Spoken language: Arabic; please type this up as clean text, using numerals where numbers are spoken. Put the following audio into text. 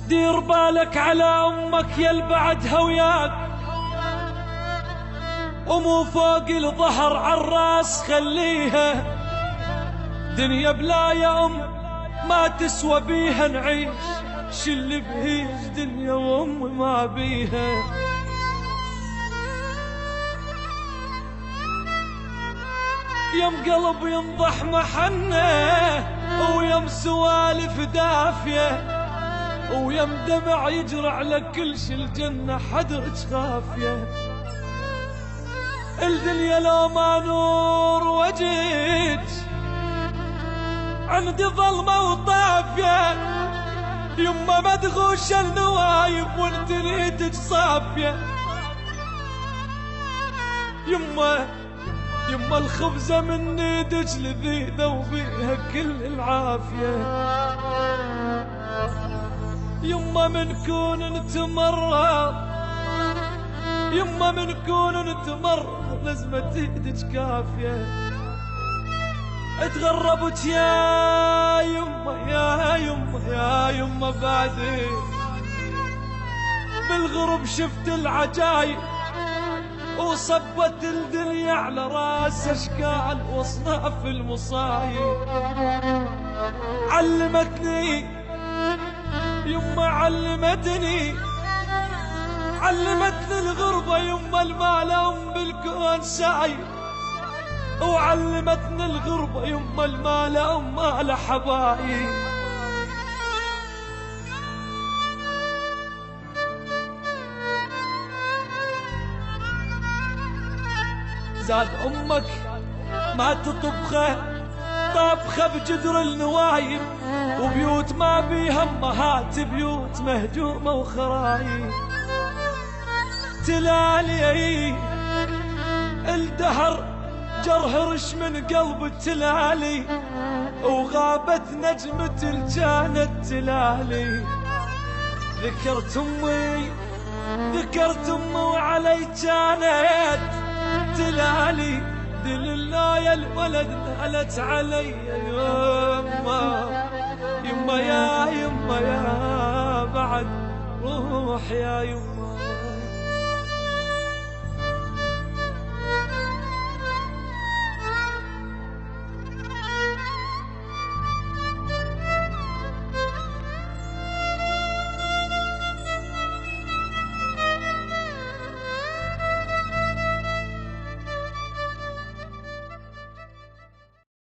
دير بالك على أمك يا البعدها وياك، ومو فوق الظهر عالراس خليها، دنيا بلا يا أم ما تسوى بيها نعيش، شل بهيج دنيا وأم ما بيها. يم قلب ينضح محنه، ويم سوالف دافيه، ويم دمع يجرى على كل شي الجنة حدرج خافية. الدنيا لو ما نور وجيت عندي ظلمة وطافية، يما مدغوش النوايب وانت ريتك صافية. يما الخبزة من ايدك لذيذة وبيها كل العافية. يما من كون نتمرض، يما من كون نتمرض لازمة ايدك كافية. اتغربت يا يما بعدين، بالغرب شفت العجايب، وصبت الدنيا على راس اشكال واصناف المصايب. علمتني يما علمتني الغربة يما المال ام بالكون سايب، وعلمتني الغربة يما المال ام مال حبايب. زاد امك ما تطبخه طبخه بجدر النوايب، وبيوت ما بيها امهات بيوت مهجومه وخرايب. تلالي الدهر جرهرش من قلب التلالي، وغابت نجمة الجانت تلالي. ذكرت امي وعلي جانت تلالي، دل الله يا الولد نالت علي. يما يا بعد روح يا يما.